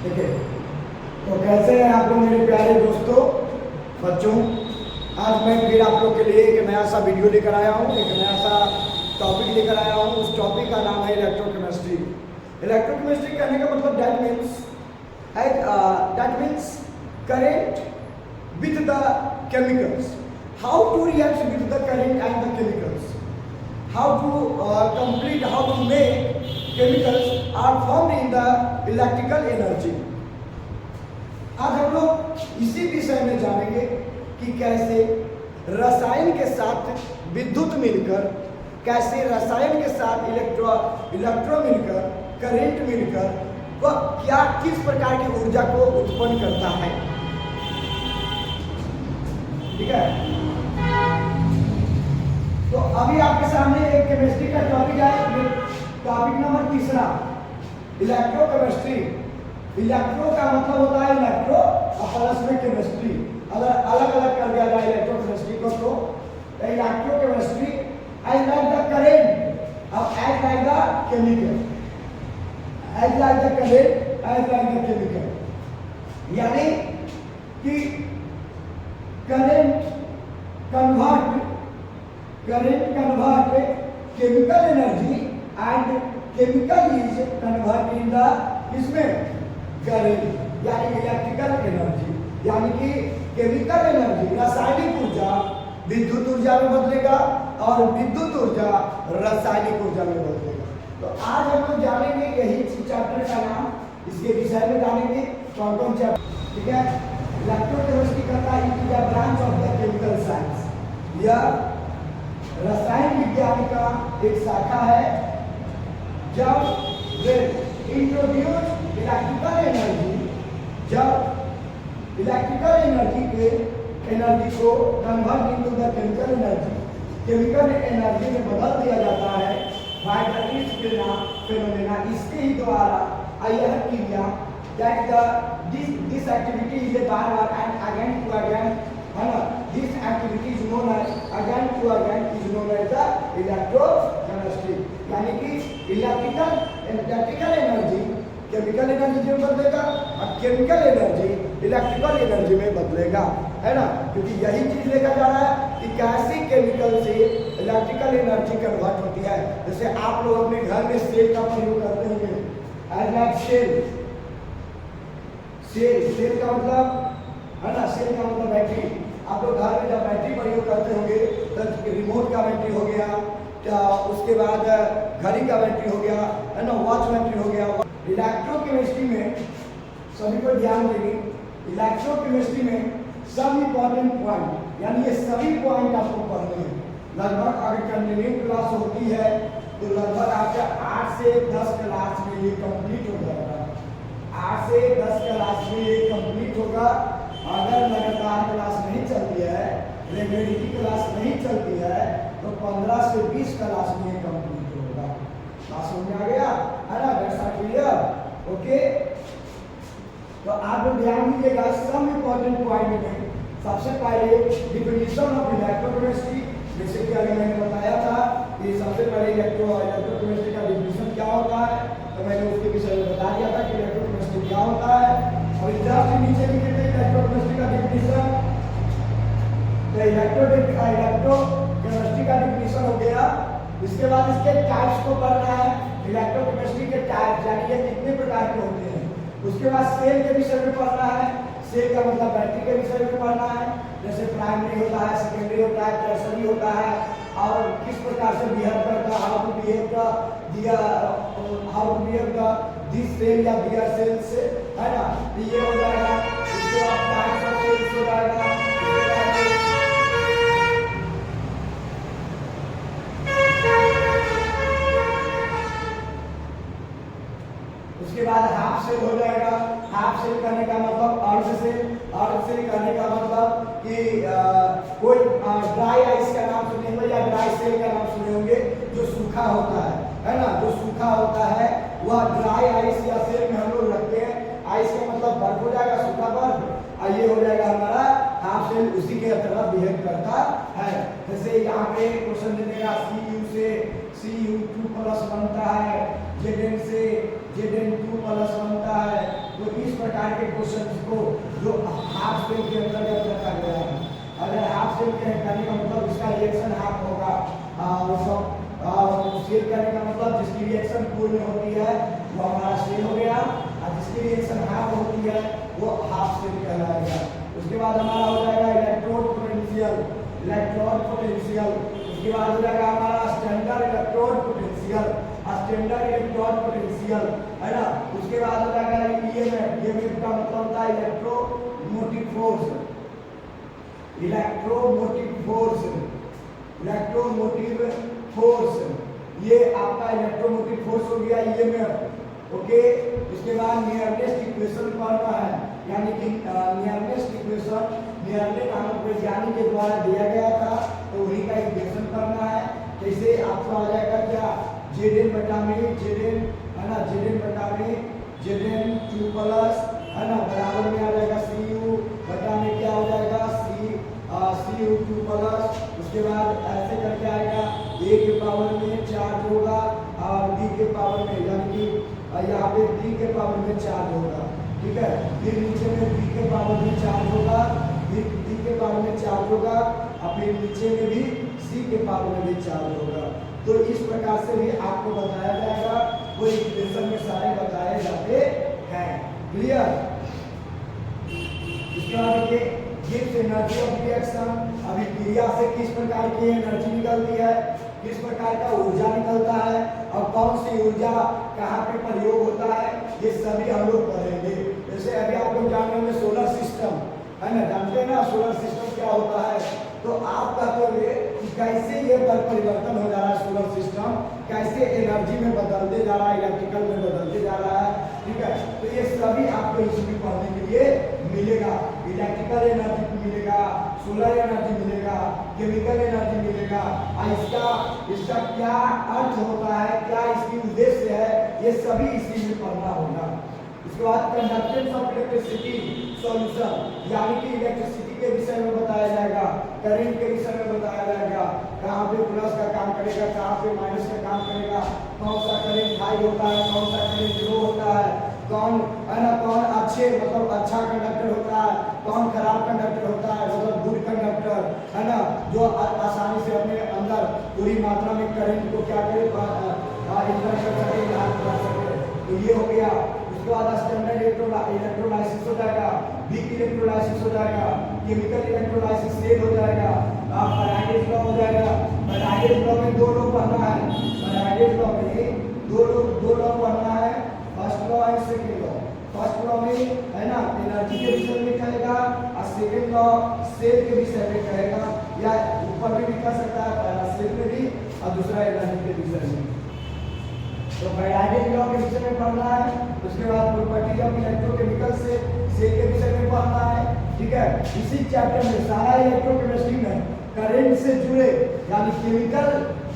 देखिए, तो कैसे हैं आप लोग मेरे प्यारे दोस्तों, बच्चों। आज मैं फिर आप लोग के लिए एक नया सा वीडियो लेकर आया हूँ, एक नया सा टॉपिक लेकर आया हूँ। उस टॉपिक का नाम है इलेक्ट्रोकेमिस्ट्री। इलेक्ट्रोकेमिस्ट्री कहने का मतलब that means current with the chemicals, how to react with the current and the chemicals, how to make chemicals are formed in the electrical energy। आज हम लोग इसी विषय में जानेंगे कि कैसे रसायन के साथ विद्युत मिलकर, कैसे रसायन के साथ इलेक्ट्रो मिलकर, करंट मिलकर वह क्या किस प्रकार की ऊर्जा को उत्पन्न करता है। ठीक है, तो अभी आपके सामने एक केमिस्ट्री का टॉपिक है, टॉपिक नंबर 3 इलेक्ट्रोकेमिस्ट्री। इलेक्ट्रो का मतलब होता है इलेक्ट्रो और प्लस में केमिस्ट्री, अगर अलग अलग कर दिया जाए इलेक्ट्रोकेमिस्ट्री को तो electrochemistry as like the current और as like the chemical, as like the current as like the chemical, यानी कि current convert chemical energy and chemical is convert in the इसमें current यानी इलेक्ट्रिकल एनर्जी, यानी कि chemical energy रासायनिक ऊर्जा विद्युत ऊर्जा में बदलेगा और विद्युत ऊर्जा रासायनिक ऊर्जा में बदलेगा। तो आज हम लोग जानेंगे यही चैप्टर का नाम, इसके विषय में जानेंगे कौन कौन चैप्टर। ठीक है, इलेक्ट्रोकेमिस्ट्री कहता है it is a branch of the chemical science, यह रसायन विज्ञान का एक शाखा है। जब वे इंट्रोड्यूस इलेक्ट्रिकल एनर्जी, जब इलेक्ट्रिकल एनर्जी को convert into the chemical energy में बदल दिया जाता है बाय द इस फिनोमेना, इसके ही द्वारा यह क्रिया that this activity is a बार एंड अगेन टू अगेन, है ना, this activity is known as again to again is known as the electrochemistry. यानी कि इलेक्ट्रिकल एनर्जी केमिकल एनर्जी में बदलेगा और केमिकल एनर्जी इलेक्ट्रिकल एनर्जी में बदलेगा, है ना, क्योंकि यही चीज लेकर जा रहा है कि कैसे केमिकल से इलेक्ट्रिकल एनर्जी कन्वर्ट होती है। जैसे आप लोग अपने घर में सेल का प्रयोग करते होंगे, एज लाइक सेल का मतलब, है ना, सेल का मतलब बैटरी। आप लोग घर में जब बैटरी प्रयोग करते होंगे तो रिमोट का बैटरी हो गया, क्या उसके बाद घड़ी का बैटरी हो गया, है ना, वॉच बैटरी हो गया। इलेक्ट्रोकेमिस्ट्री में सभी को ध्यान देंगे, इलेक्ट्रोकेमिस्ट्री में सब इंपॉर्टेंट पॉइंट, यानी ये सभी पॉइंट आपको पढ़ने हैं। लगभग अगर कंटिन्यू क्लास होती है तो लगभग आपका 8 से 10 क्लास में ये कंप्लीट हो जाएगा। 8 से 10 क्लास में ये कंप्लीट होगा। अगर लगातार क्लास नहीं चलती है, रेगुलरिटी क्लास नहीं चलती है, तो 15 से 20 क्लास में कंप्लीट होगा। क्लास समझ आ गया, है ना, दैट्स क्लियर, ओके। तो आप लोग ध्यान दीजिएगा, सम इंपॉर्टेंट पॉइंट में सबसे पहले डिफिनीशन ऑफ इलेक्ट्रोकेमिस्ट्री, जैसे कि अगर मैंने बताया था कि सबसे पहले इलेक्ट्रोकेमिस्ट्री का डिफिनीशन क्या होता है, तो मैंने उसके विषय में बता दिया था कि इलेक्ट्रोकेमिस्ट्री क्या होता है। और जस्ट नीचे लिखे थे इलेक्ट्रोकेमिस्ट्री का डिफिनीशन, तो इलेक्ट्रोकेमिस्ट्री का डिफिनीशन हो गया। इसके बाद इसके टाइप्स को पढ़ना है, इलेक्ट्रोकेमिस्ट्री के टाइप्स, यानी ये कितने प्रकार के होते हैं। उसके बाद सेल के विषय में पढ़ना है, सेल का मतलब बैटरी के विषय में पढ़ना है, जैसे प्राइमरी होता है, सेकेंडरी होता है, टर्सरी होता है, और किस प्रकार से बिहेव करता है, how to behave this cell या दियर सेल से, है ना, ये हो जाएगा। उसके बाद टाइप्स ऑफ सेल्स हो जाएगा। उसके बाद हाफ सेल हो जाएगा। हाफ सेल करने का मतलब अर्ध सेल करने का मतलब कि कोई ड्राई आइस का नाम सुने होंगे या ड्राई सेल का नाम सुने होंगे, जो सूखा होता है ना, जो सूखा होता है वह ड्राई आइस या सेल में हम लोग रखते हैं। आइस का मतलब बर्फ हो जाएगा, सूखा बर्फ, और ये हो जाएगा हमारा हाफ सेल, उसी के तरह बिहेव करता है। जैसे यहाँ पे क्वेश्चन दे देगा Cu से Cu2+ बनता है, Zn से Zn2+ बनता है, तो इस प्रकार के क्वेश्चन को जो हाफ सेल के अंतर्गत रखा गया है। अगर हाफ सेल कहने का मतलब इसका रिएक्शन हाफ होगा, सेल कहने का मतलब जिसकी रिएक्शन पूर्ण होती है वो हमारा सेल हो गया, और जिसकी रिएक्शन हाफ होती है वो हाफ सेल कहलाएगा। उसके बाद हमारा हो जाएगा इलेक्ट्रोड पोटेंशियल, इलेक्ट्रॉन पोटेंशियल। उसके बाद हो जाएगा हमारा standard electrode potential, standard electron potential, है ना। उसके बाद हो जाएगा ईएमएफ, ईएमएफ का मतलब होता है electromotive force, electromotive force, electromotive force, ये आपका इलेक्ट्रोमोटिव फोर्स हो गया ईएमएफ। ओके, उसके बाद नियरनेस्ट इक्वेशन पढ़ना है, यानी कि नियरनेस्ट इक्वेशन नियरने नामक वैज्ञानिक के द्वारा दिया गया था, तो उन्हीं का इक्वेशन पढ़ना है। जैसे आपको आ जाएगा क्या, जेड बटा में जेड, है ना, जेड बटा में जेड 2 प्लस, है ना, बराबर में आ जाएगा CU बटा में क्या हो जाएगा CU 2 प्लस। उसके बाद ऐसे करके आएगा a के पावर में चार्ज होगा और d के पावर में, यानी कि यहाँ पे d के पावर में चार्ज होगा, ठीक है। फिर नीचे में b के पावर में चार्ज होगा, फिर d के पावर में चार्ज होगा, और फिर नीचे में भी c के पावर में भी चार्ज होगा। तो इस प्रकार से भी आपको बताया जाएगा, वो इक्वेशन में सारे बताए जाते हैं। क्लियर। इसके बाद देखिए गिव्स एनर्जी ऑफ रिएक्शन, अभी क्रिया से किस प्रकार की एनर्जी निकलती है, किस प्रकार का ऊर्जा निकलता है, और कौन सी ऊर्जा कहाँ पे प्रयोग होता है, ये सभी हम लोग पढ़ेंगे। जैसे अभी आप लोग जान रहे होंगे सोलर सिस्टम, है ना, जानते हैं ना सोलर सिस्टम क्या होता है। तो आप कहते कि कैसे ये परिवर्तन हो जा रहा है सोलर सिस्टम, कैसे एनर्जी में बदलते जा रहा है, इलेक्ट्रिकल में बदलते जा रहा है, ठीक है। तो ये सभी आपको इसमें पढ़ने के लिए मिलेगा। इलेक्ट्रिकल एनर्जी मिलेगा, सोलर एनर्जी मिलेगा, केमिकल एनर्जी मिलेगा, और इसका क्या अर्थ होता है, क्या इसकी उद्देश्य है, ये सभी इसी में पढ़ना होगा। इसके बाद कंडक्टेंस ऑफ इलेक्ट्रिसिटी सॉल्यूशन, यानी कि इलेक्ट्रिसिटी के विषय में बताया जाएगा, करंट के विषय में बताया जाएगा, कहाँ पे प्लस का काम करेगा, कहाँ पे माइनस का काम करेगा, कौन सा करंट हाई होता है, कौन सा करंट लो होता है, कौन, है ना, कौन अच्छे मतलब अच्छा कंडक्टर होता है, कौन खराब कंडक्टर होता है, मतलब गुड कंडक्टर, है ना, जो आसानी से अपने अंदर पूरी मात्रा में करंट को क्या करे इंटर कर सके, कर सके। तो ये हो गया। उसके बाद स्टैंडर्ड इलेक्ट्रोलाइसिस हो जाएगा, वीक इलेक्ट्रोलाइसिस हो जाएगा, केमिकल इलेक्ट्रोलाइसिस सेल हो जाएगा, फैराडेज लॉ हो जाएगा। फैराडेज लॉ में दो लॉ पढ़ना है, फैराडेज लॉ में दो लॉ पढ़ना है, first law and second law. First law में, है ना, एनर्जी के विषय में कहेगा, और सेकंड लॉ सेल के विषय में कहेगा, या ऊपर में भी कह सकता है, पहला सेल में भी और दूसरा एनर्जी के विषय में। तो फैराडेज लॉ के विषय में पढ़ना है। उसके बाद प्रॉपर्टी ऑफ इलेक्ट्रोकेमिकल से सेल के विषय में पढ़ना है, ठीक है। इसी चैप्टर में सारा इलेक्ट्रोकेमिस्ट्री में करंट से जुड़े, यानी केमिकल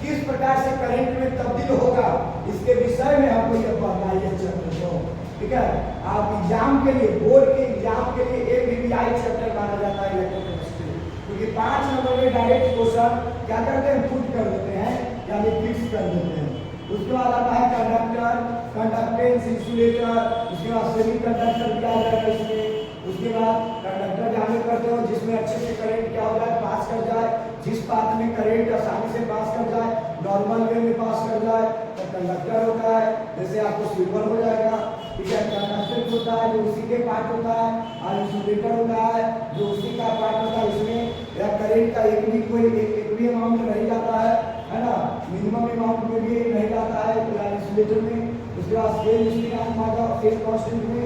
किस प्रकार से करंट में तब्दील होगा, इसके विषय में हमको ये पढ़ना है, ये चैप्टर को, ठीक है। आप एग्जाम के लिए, बोर्ड के एग्जाम के लिए ABBI चैप्टर माना जाता है इलेक्ट्रोकेमिस्ट्री, क्योंकि 5 नंबर में डायरेक्ट क्वेश्चन क्या करते हैं, पुट कर देते हैं, यानी फिक्स कर देते हैं। उसके बाद आता है कंडक्टर, कंडक्टेंस, इंसुलेटर, उसके बाद सेमी कंडक्टर क्या हो जाएगा इसमें। उसके बाद कंडक्टर जाने करते हो जिसमें अच्छे से करंट क्या हो जाए, पास कर जाए, जिस पाथ में करंट आसानी से पास कर जाए, नॉर्मल वे में पास कर जाए, तो कंडक्टर होता है। जैसे आपको सिल्वर हो जाएगा, ठीक है। कंडक्टर होता है जो उसी के पार्ट होता है, और इंसुलेटर होता है जो उसी का पार्ट होता है। इसमें या करंट का एक भी अमाउंट नहीं जाता है ना, मिनिमम अमाउंट में भी नहीं जाता है इंसुलेटर में। उसके बाद सेल कांस्टेंट में,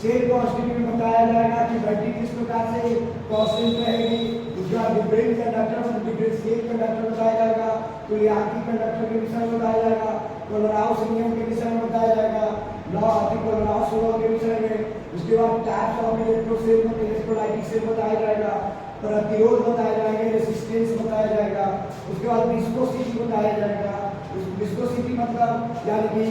सेल कांस्टेंट में बताया जाएगा कि बैटरी किस प्रकार से कांस्टेंट रहेगी। उसके बाद डिफरेंट कंडक्टर, डिफरेंशिएट कंडक्टर बताया जाएगा, तो लियाकी कंडक्टर के विषय में बताया जाएगा, कोलराउस नियम के विषय में बताया जाएगा, लॉ ऑफ कोलराउस लॉ के विषय में। उसके बाद टाइप्स ऑफ इलेक्ट्रोसेल में इलेक्ट्रोलाइटिक सेल बताया जाएगा, प्रतिरोध बताया जाएगा, रेसिस्टेंस बताया जाएगा। उसके बाद विस्कोसिटी बताया जाएगा। विस्कोसिटी मतलब यानी कि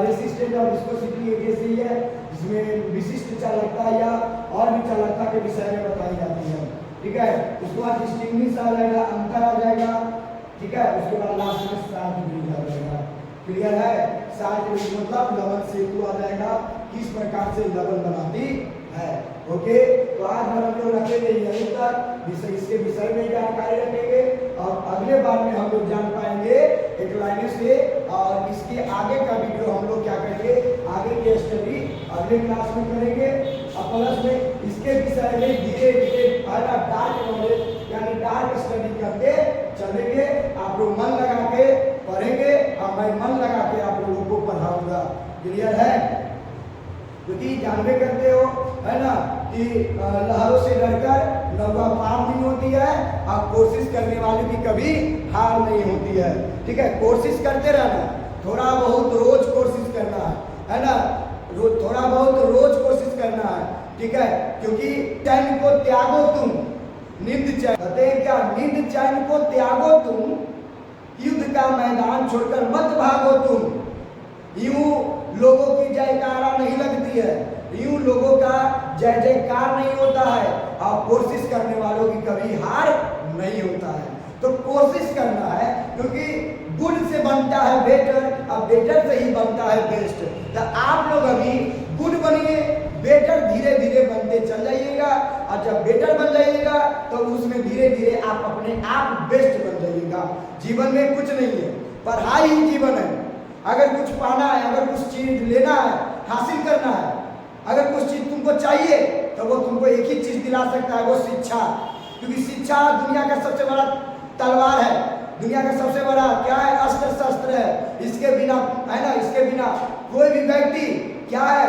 रेसिस्टेंस और विस्कोसिटी एक जैसी है, जिसमें विशिष्ट चालकता या और भी चालकता के विषय में बताई जाती है, ठीक है। उसके बाद डिस्टिंग्विश आ जाएगा, अंतर आ जाएगा, ठीक है। उसके बाद लास्ट में साथ आ जाएगा। क्लियर है। साल्ट मतलब लवण सेतु आ जाएगा, किस प्रकार से लवण बनाती है। ओके, तो आज हम लोग रखेंगे यहीं तक, इसके विषय में जानकारी रखेंगे और अगले बार में हम लोग जान पाएंगे एक लाइन से, और इसके आगे का वीडियो हम लोग क्या करेंगे, आगे की स्टडी अगले क्लास में करेंगे। और प्लस में इसके विषय में धीरे धीरे डार्क नॉलेज यानी डार्क स्टडी करते चलेंगे। आप लोग मन लगा के पढ़ेंगे और मैं मन लगा के आप लोगों को पढ़ाऊंगा। क्लियर है? क्योंकि जानबे करते हो है ना कि लहरों से डरकर नौका पार नहीं होती है, और कोशिश करने वाले की कभी हार नहीं होती है। ठीक है, कोशिश करते रहना, थोड़ा बहुत रोज कोशिश करना है ना, थोड़ा बहुत रोज कोशिश करना है। ठीक है, क्योंकि चैन को त्यागो तुम, नींद चैन कहते हैं क्या, नींद चैन को त्यागो तुम, युद्ध का मैदान छोड़कर मत भागो तुम। यूं लोगों की जयकारा नहीं लगती है, यूं लोगों का जय जयकार नहीं होता है, और कोशिश करने वालों की कभी हार नहीं होता है। तो कोशिश करना है, क्योंकि गुड से बनता है बेटर, और बेटर से ही बनता है बेस्ट। तो आप लोग अभी गुड बनिए, बेटर धीरे धीरे बनते चल जाइएगा, और जब बेटर बन जाइएगा तो उसमें धीरे धीरे आप अपने आप बेस्ट बन जाइएगा। जीवन में कुछ नहीं है, पढ़ाई ही जीवन है। अगर कुछ पाना है, अगर कुछ चीज लेना है, हासिल करना है, अगर कुछ चीज तुमको चाहिए तो वो तुमको एक ही चीज दिला सकता है, वो शिक्षा। क्योंकि शिक्षा दुनिया का सबसे बड़ा तलवार है, दुनिया का सबसे बड़ा क्या है, अस्त्र शस्त्र है। इसके बिना है ना, इसके बिना कोई भी व्यक्ति क्या है,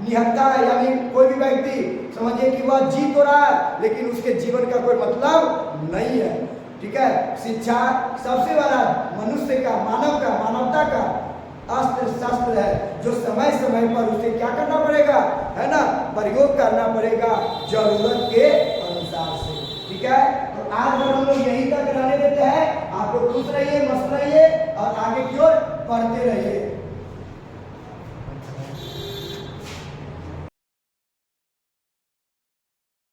निहत्था है। यानी कोई भी व्यक्ति समझिए कि वह जी तो रहा है, लेकिन उसके जीवन का कोई मतलब नहीं है। ठीक है, शिक्षा सबसे बड़ा मनुष्य का, मानव का, मानवता का अस्त्र शस्त्र है, जो समय समय पर उसे क्या करना पड़ेगा, है ना, प्रयोग करना पड़ेगा जरूरत के अनुसार से। ठीक है, तो आज हम लोग यहीं तक रहने देते हैं। आप लोग खुश रहिए, मस्त रहिए और आगे की ओर बढ़ते रहिए।